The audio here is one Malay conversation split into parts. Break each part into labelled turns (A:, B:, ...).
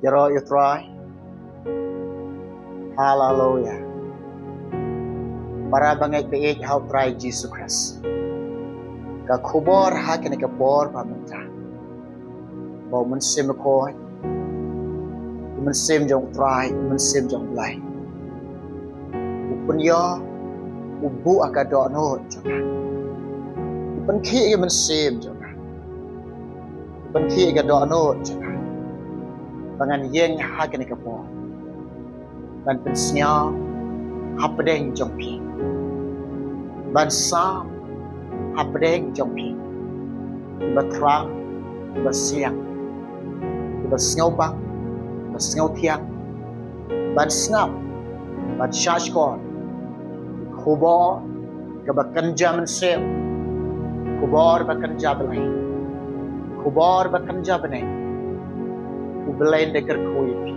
A: Jero you try. Hallelujah. Para bangai beik how try Jesus Christ. Ka khubor ha kene ka bor pamenta. Bo mun sim ko. Mun sim jong try, mun sim jong blai. Upun yo ubu akado no jona. Upun khi mun sim jona. Upun khi ga do no jona. Bangan yeng ha kene ka bor. Ban pen snya hapdeng jong pi. Ban sam hapdeng jong pi. Ba trang ba siang. Ba sngaw bang, ba sngaw tiang. Ban snap, ban charge kon. Khubor ka ba kanja man sem. Khubor ba kanja belai. Khubor ba kanja benai. Ubelai deker kuy pi.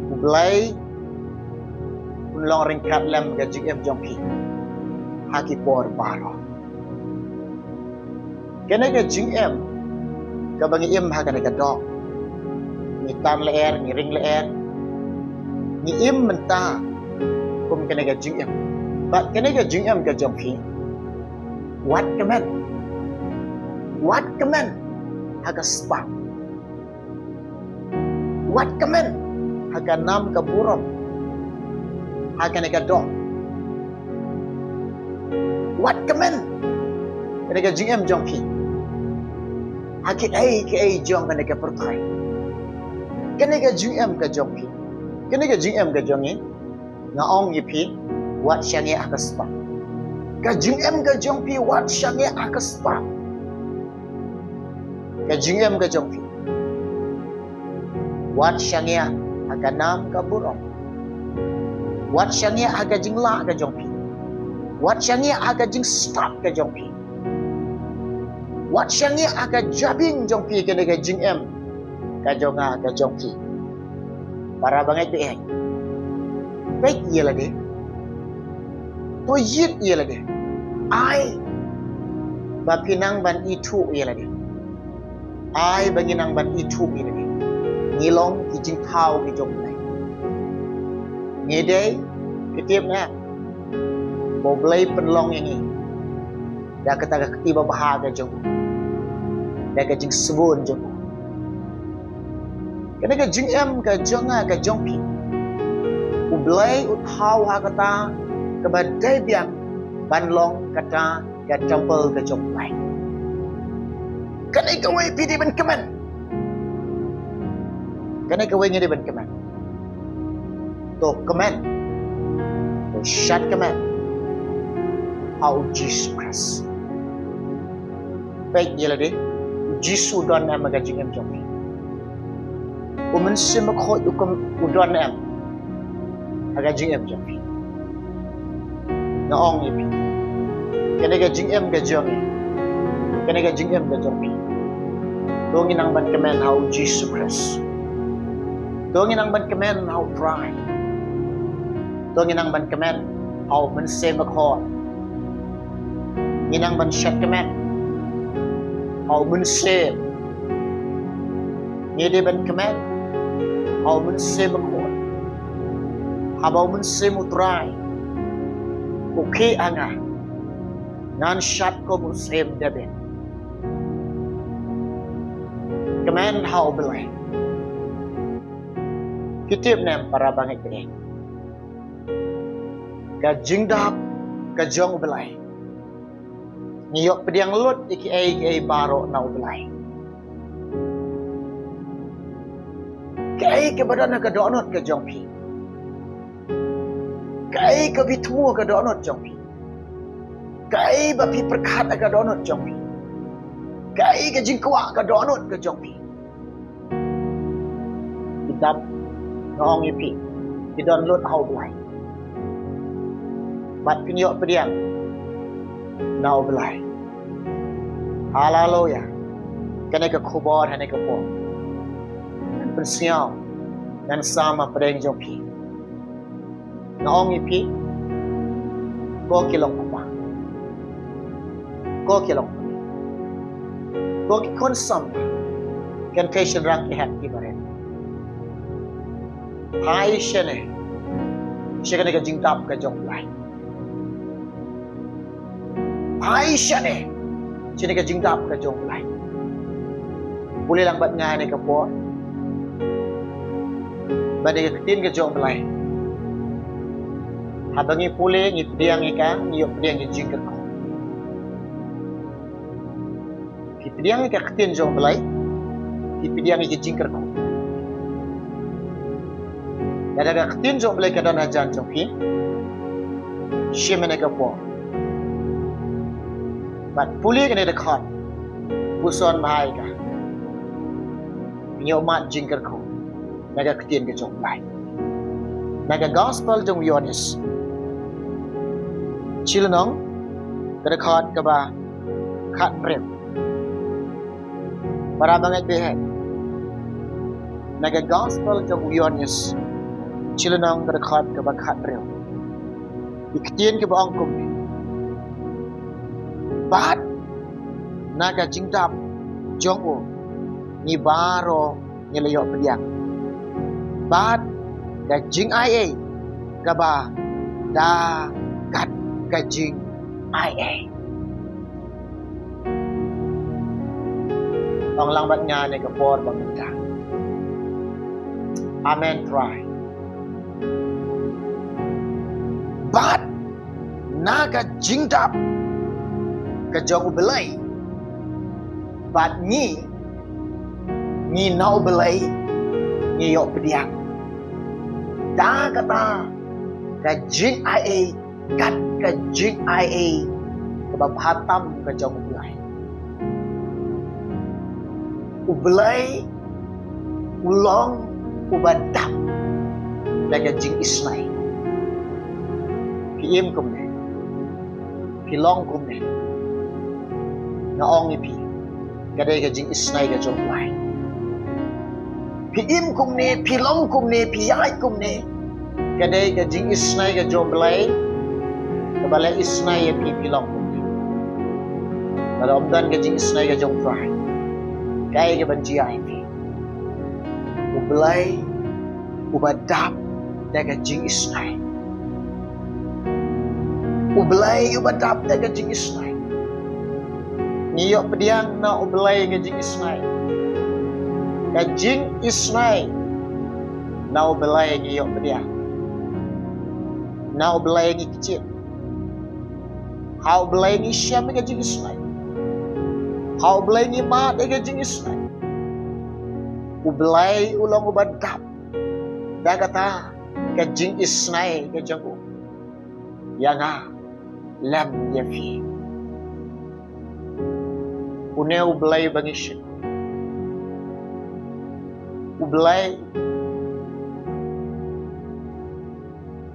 A: Ubelai long ringkat lem gajik em jong pi. Haki por baro. Kena gajik em kabangi em ha kana gadok. Ni tan leer, ni ring leer. Ni em menta kum kena gajik em. But kena gajik em ga jong pi. What kaman? What kaman? Haga spa. What kaman? Haga nam ka burom. Haga nega dog. What kaman? Nega jingem jong pi. Haki ai jong nega pertai. Kenega jingem ka jong pi. Kenega jingem ka jong ni. Ngaong yi pi. Wat syange akaspa. Ka jingem ka jong pi wat syange akaspa. Ka jingem ka jong pi. Wat syange aga nam ka burong. Wat syange aga jingla ka jong pi. Wat syange aga jing stop ka jong pi. Wat syange aga jabing jong pi kena ka jing em ka jonga ka jong pi. Para bangai pe ai. Baik ye lagi. To yit ye lagi. Ai ba pinang ban itu ye lagi. Ai banginang ban itu ye lagi. Ngilong kijing thau ki jong này. Nghe đây cái tiếp nè. Bộ blay penlong ini. Dah kata ketiba bahagia jong. Dah ke jing sebun jong. Kena ke jing em ke jonga ke jong pi. U blay u thau ha kata ke badai biang banlong kata ke temple ke jong này. Kena ke wei pi di ban kemen. Kena ke wei ngedi ban kemen. To kemen. To shut kemen. How Jesus Christ. Baik ye lagi. Jesus don em magajing em jong. Umen sim ko ukum udon em. Agajing em jong. Naong ye pi. Kena gajing em gajong. Kena gajing em gajong pi. Dongin ang ban kemen how Jesus Christ. Dongin ang ban kemen how try. Dongin ang ban kemen how men sim ko. Nginang ban syat kemen. Hau mun sem. Ngede ban kemen. Hau mun sem kon. Habau mun sem utrai. Oke anga. Nan syat ko mun sem deben. Kemen hau belai. Kitip nem para bangit ini. Ka jingdap ka jong belai. Ngiyok pediang lut iki baro na ublay. Kai ke badan ka donot ke jongpi. Kai ke bitmu ke donot jongpi. Kai ba pi perkat ka donot jongpi. Kai ke jingkwa ka donot ke jongpi. Idap ngong ipi. Idon lut hau blay. Bat pinyok pediang now belai. Hallelujah. Kena ke khubor hane ke po. Dan pensiau dan sama pedeng jong pi. Naong ipi. Ko kilong pa. Ko kilong. Ko ki konsam. confession rang kehat kibaren hai shene shene ka jingtap ka jong lai hai shene shene ka jingtap ka jong lai boleh lang bat ngane ka po badai ka tin ka jong lai habangi pule ngi piang ika ngi piang ngi jingker ko ki piang ika tin jong lai ki piang ngi jingker ko daga tin jong lai ka dana jan jong ki shemene ka po bat pule ka ne de khot buson mai ka ngi mat jingker ko naga tin ka jong lai naga gospel jong yonis Chilanong, kedekat ke ba, kat brem. Para banget behet. Naga gospel jong Yohanes. Chilanong kedekat ke ba kat brem. Iktian ke ba angkum. Bat naga jingtap jong o ni baro ni layok pediang. Bat ga jing ai ke ba da kat kajing IA. Ang langbat nga ni kapor bangunta. Amen try. But naga jingdap kajong ubelay. But ni na ubelay ni yok pediang. Da kata kajing IA kat ka jing IA kababhatam ka jong ublay ublay ulong ubadap daga jing isnay piim kumne pilong kumne naong ipi kadai ka jing isnay ka jong ublay piim kumne pilong kumne piyay kumne kadai ka jing isnay ka jong ublay Kabala isnay ya pipilong ko. Kalau omdan gajing isnay ka jong fry. Kaya ka banji ay pi. Ublay, ubadap da gajing isnay. Ublay, ubadap da gajing isnay. Ngiyok pediang na ublay gajing isnay. Gajing isnay na ublay ngiyok pediang. Na ublay ngi kecil. How belaying Syam ke jing isnay. How belaying mat ke jing isnay. Ublay ulang ubadap. Da kata ke jing isnay ke jang u. Yang lam yafi. Une ublay bangi Syam. Ublay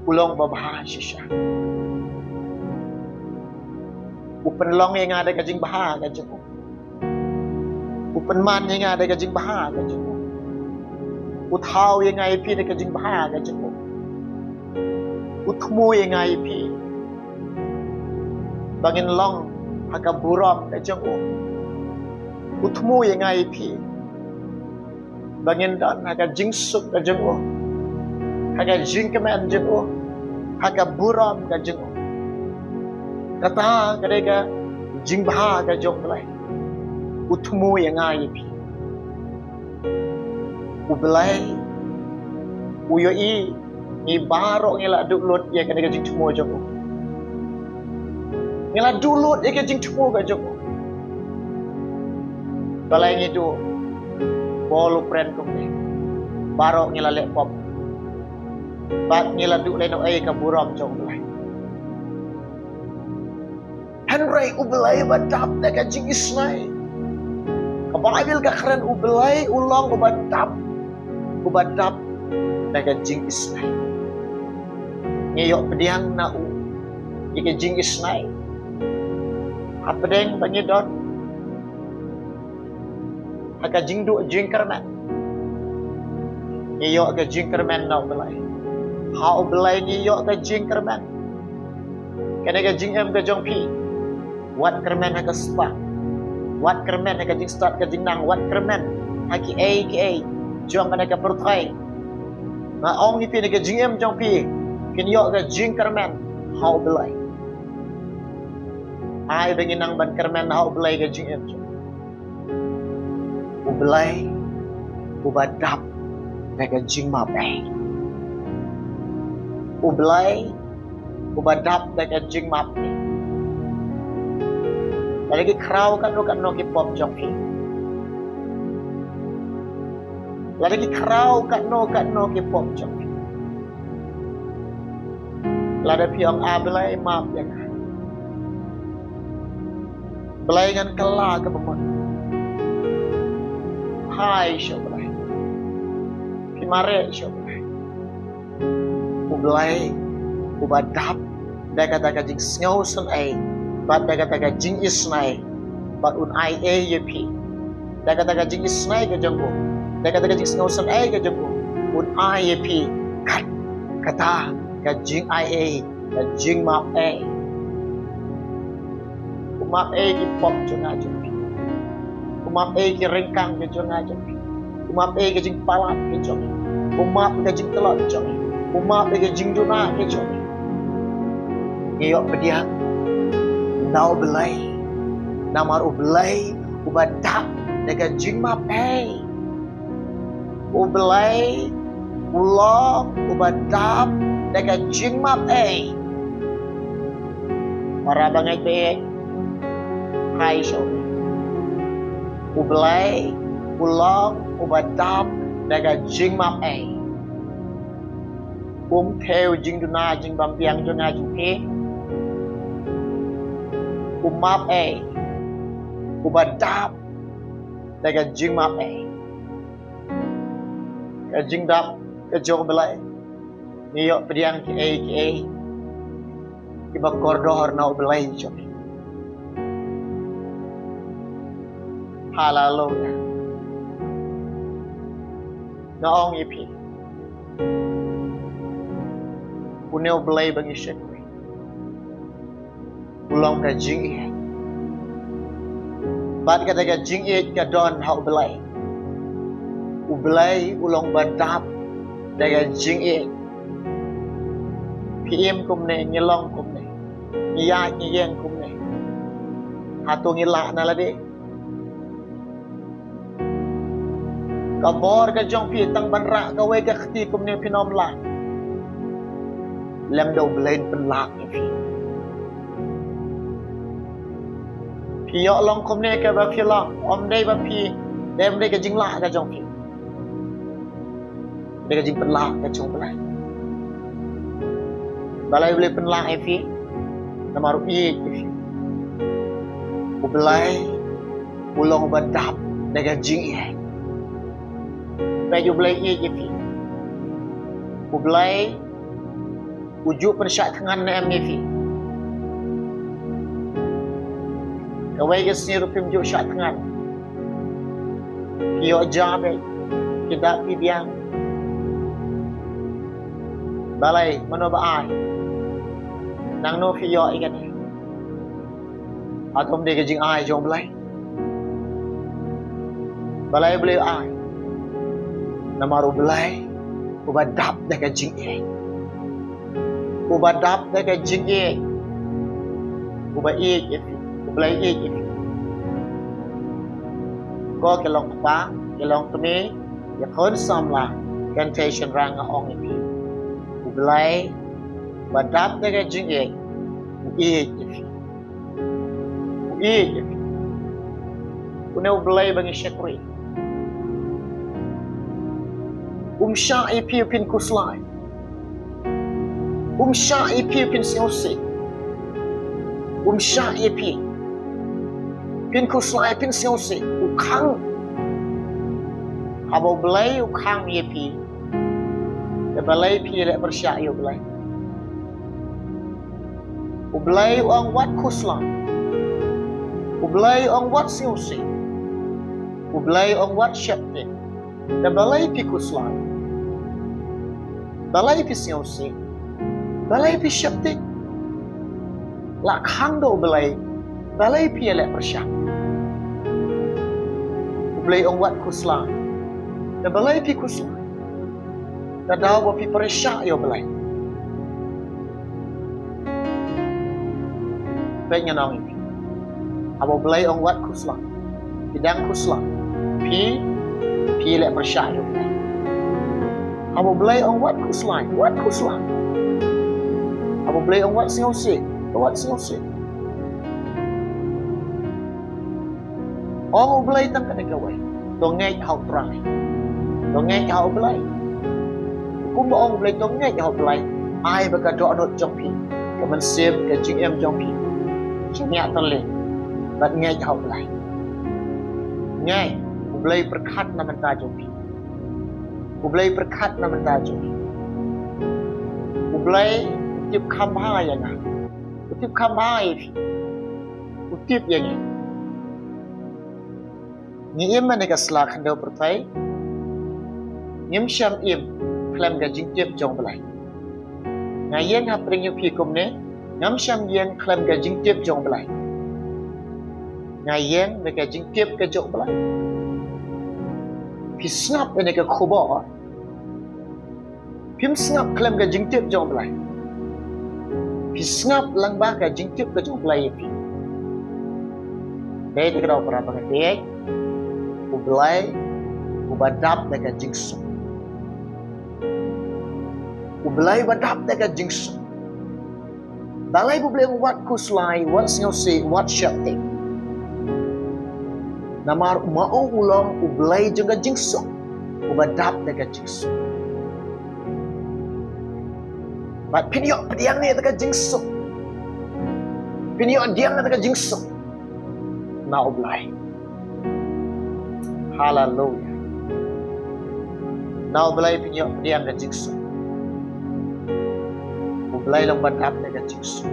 A: ulang babahas Syam. Upenlong yang ada kajing bahar kajing u. Upenman yang ada kajing bahar kajing u. Uthau yang ai pi de kajing bahar kajing u. Uthmu yang ai pi. Bangin long haka buram kajing u. Uthmu yang ai pi. Bangin dan haka jingsuk kajing u. Haka jingkemen kajing u. Haka buram kajing u. Kata kadega jingbaha ka jong belai utmu yang ai pi ubelai uyoi ni baro ngela dulot ya kadega jing tumo jong ngela dulot ya ka jing tumo ka jong balai ni tu bolu pren kum ni baro ngela lek pop bat ngela du le no ai ka buram jong belai Henry ubelai badap daga jing isnay. Kababil ka keren ubelai ulang ubadap daga jing isnay. Ngayok pediang na u ika jing isnay. Apedeng banyedot. Haka jing du jing kerman. Ngayok ka jing kerman na ubelai. Ha ubelai ngayok ka jing kerman. Kena ka jing em ka jong pi. Wat kermen haka spa. Wat kermen haka jing start ka jing nang. Wat kermen haki jong kana ka pertai na ong ni pi ne ka jingem jong pi kin yo ka jing karmen hau belai ai bengin nang ban karmen hau belai ka jingem jong u belai u badap ne ka jing ma pe u belai u badap ne ka jing ma pe lagi krau kan no ki pop jong pi lagi krau kan no ki pop jong pi lada piang belai map yang belai ngan kala ke pemon hai syo belai pimare syo belai u belai u badap daga jing sngow sun ai bat daga jing isnai bat un ai yep daga jing isnai ke jonggo daga jing sngow sun ai ke jonggo un ai yep kat kata ka jing ai ka jing map map ki pop jonga jong map ki rengkang ke jonga jong map ki jing palat ke jong map ke jing telot jong map ke jing duna ke jong ngiyok pediang nau belai namar u belai u badap daga jing map u belai ulong u badap daga jing map para bangai pe hai syo u belai ulong u badap daga jing map theo jing duna jing bampiang jonga jing pe map badap daga jing map ka jing dap ka jong belai ngiyok pediang ki bakor dohor na belai jong haleluya naong ipi puneo belai bagi syekwi ulang ka jing bat kata ka jing ka don hau belai u belai ulang badap daga jing PM kumne nyelong kumne ngiya ngiyeng kumne hatu ngila na lade kabor ka jong pi tang banra ka we ka khti kumne pinom la lem do blain pen lak ni pi yo long kumne ka ba pi long om dei ba pi dem dei ka jing la ka jong pi dei ka jing pen lak ka jong belai balai boleh penlah fi namaru fi u belai ulong badap daga jing baju belai fi u belai ujuk persyak tangan nem fi kawai ke sini rupim juk syak tangan kio jabe kita pibiang balai manoba ai nang no fi yo ikan atom de jing ai jong balai boleh ai namaru balai ubadap de jing ubadap de jing ubai ubalai ko kelong pa kelong tumi ya kon samla cantation rang ong ipi belai badap daga jing Uneu belai bangi syakri sya ipi pin kuslai sya ipi pin siosi sya ipi pin kuslai pin siosi ukang abo belai ukang ipi balai pi le bersyak yo belai u belai ong wat kuslan u belai ong wat siosi u belai ong wat syapte da balai pi kuslan balai pi siosi balai pi syapte la khang do balai pi le bersyak u belai ong wat kuslan na balay pi kusla. Na daw pi paresya yo balay. Pengen nang ipi. Abo balay ang wat kusla. Pidang kusla. Pi le paresya yo balay. Abo balay ang wat kusla. Abo balay ang wat singosi. Abo balay tang kanagaway. Dongay hau try. Dongay hau balay. Kung ba ang balay dongay hau balay, ai ba ka do anot jongpi. Ka man sim ka GM jongpi. Nya tole. Bat ngay hau balay. Ngay, balay perkat na man ta jongpi. Balay perkat na man ta jongpi. Balay utip kham hai yang ah. Utip kham hai. Utip yang ni. Ni im man ka slak hando pertai. Nyam syam im klam ga jingtip jong balai. Ngayen ha pring yu pi kum ne, ngam syam yen klam ga jingtip jong balai. Ngayen me ka jingtip ka jong balai. Pi snap ne ka khoba. Pim snap klam ga jingtip jong balai. Pi snap lang ba ka jingtip ka jong balai pi. Dai te ka para pa ka Ublay, ubadap na ka jingso. Ublay badap na ka jingso. Dalay bublay wat kuslay, wat singosi, wat syakti. Namar umao ulang ublay juga jingso. Ubadap na ka jingso. Bat piniyok pediang ni na ka jingso. Piniyok diang na ka jingso. Na ublay. Hallelujah. Now belai punya dia ang kajikso. Ublay lang badap na kajikso.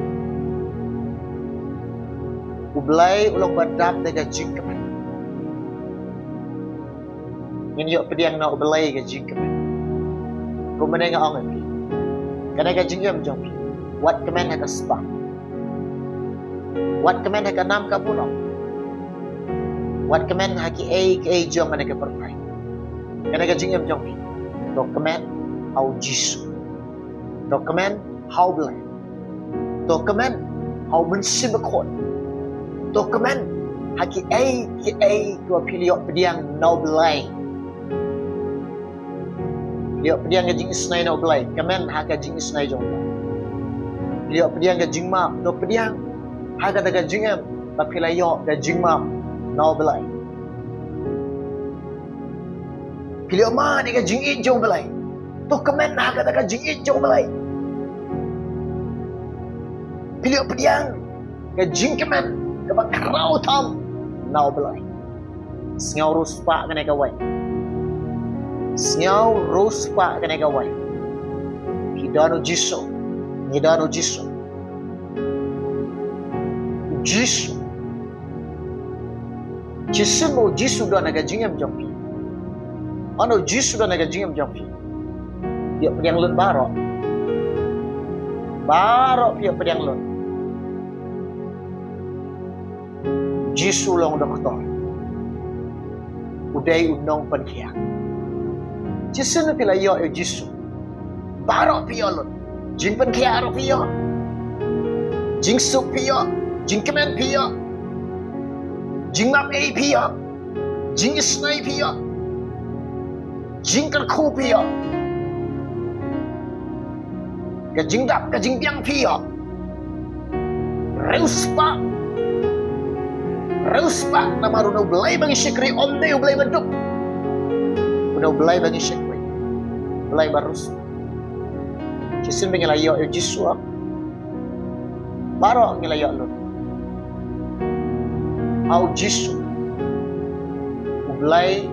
A: Ublay ulang badap na kajikaman. Nginyo pediang na ublay kajikaman. Kumanay nga ang ipi. Kanay kajingam jong pi. What kaman haka spa. What kaman haka nam kabulong. What command haki a jom mana ke pertai. Kana ka jingam jom pi. Dokumen au jisu. Dokumen how belai. Dokumen how mensibakot. Dokumen haki a ko piliok pediang no belai. Piliok pediang ka jing isnai no belai. Kamen haka jing isnai jom. Piliok pediang ka jing map no pediang haka ta ka jingam ba pilayok ka jing map no belai. Pilih mana ni ka jing ijong belai. Tu kemen nak kata ka jing ijong belai. Pilih pediang ka jing kemen ka ba karau tam no belai. Sngau ruspa ka ka wai. Sngau ruspa ka ka wai. Hidano jiso. Hidano jiso. Jiso. Jismu jisu dah naga jingam jampi. Ano jisu dah naga jingam jampi. Dia pediang lun barok. Barok dia pediang lun. Jisu long dah kotor. Udai unong penkia. Jisu ni pila yo jisu. Barok pia lun. Jing penkia ro pia. Jing sup pia. Jing kemen pia. Jing map A pia, jing isnai pia, jing kerku pia, ke jing dap, ke jing piang pia, reuspa, nama runa belai bagi syekri om deh belai beduk, runa belai bagi syekri, belai barus, jisim pengilayo jiswa, baru pengilayo lu. Au jisu ublay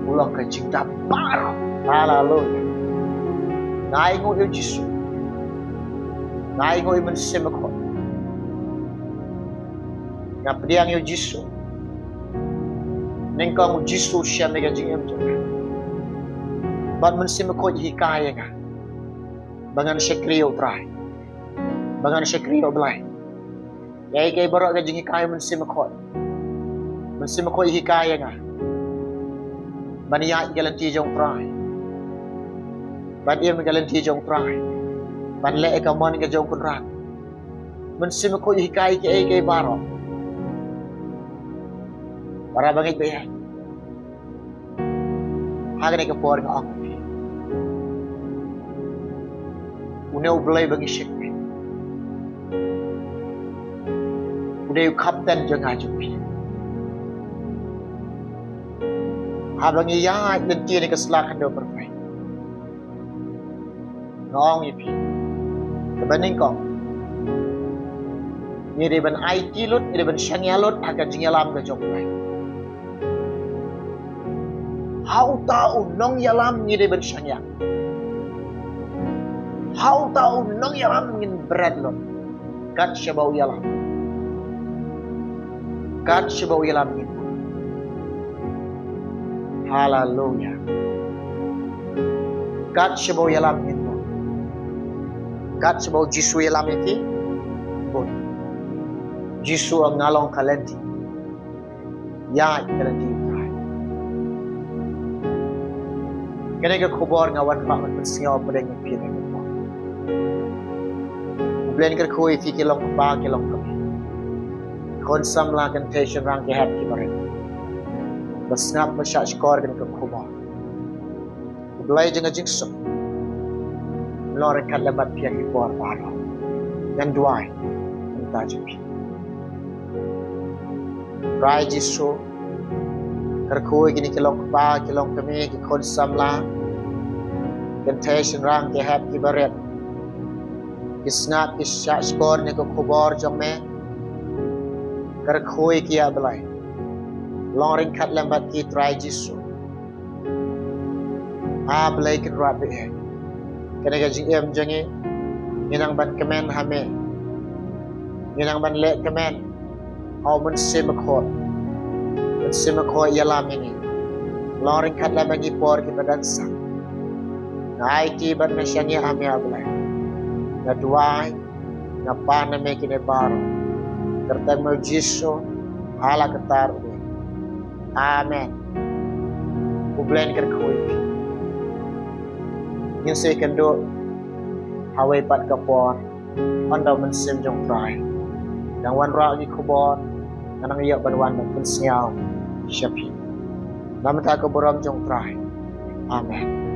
A: ulang ka jingda para hallelujah nai ngo yo jisu nai ngo iman semako na pediang yo jisu nengka mo jisu siya mega jingam jo bat man semako hikaya ka bangan sekriyo try bangan sekriyo blay Yai kay barok ka jingi kaya mensimakot hikaya nga. ban ya garanti jong trai ban im garanti jong trai ban le ka mon ka jong kun ran mun sim ko hikai ke baro para bangi be hagane ka por ka ang uneu blai bangi shik uneu kapten jong ajupi habang iya dan tiada kesalahan do berpai. Ngong ipi. Kebaning kong. Ni ban IT lut, ni ban syangya lut akan jingalam ke jompai. Hau tahu nong yalam ni ban syangya. Hau tahu nong yalam ngin berat lut. Kat syabau yalam. Kat syabau yalam ngin. Hallelujah. God sebau yalam itu. God sebau Jisu yalam itu. Bon. Jisu ang ngalong kalenti. Ya kalenti kai. Kene ka khobor ngawan pa man singaw pada ng pin ko. Blen ka khoi fi kilong ba kilong kami. Kon samla temptation rang ke hat ki bare. Basnap masya skor kan ke khubah. Belai jangan jingsuk. Lore kan lebat pihak hibor baro. Dan duai. Entah jepi. Rai jisu. Kerkui gini kilong ba kilong kami kikon samla. Temptation rang ke hat ki baret. Kisnap kisya skor ni ke khubor jome. Kerkui kia belai. Loring kat lambat ki try Jisu. Belai kin rabi eh. Kena gaji em jangi. Nginang ban kemen hame. Nginang ban lek kemen. Au mun simakot. Mun simakot yalam ini. Loring kat lambat ki por ki badan sang. Ngai ki ban nasyangi hame ablai. Ngaduai. Ngapan name kine baro. Kertang mau Jisu. Hala ketar. Amen. Ublen kerkui. Những sự cần độ Hawaii pat kapor Anda mensim jong try Yang wan ra gi kubor Nanang iya banwan men siaw Syapi Nama ta kaboram jong try Amen.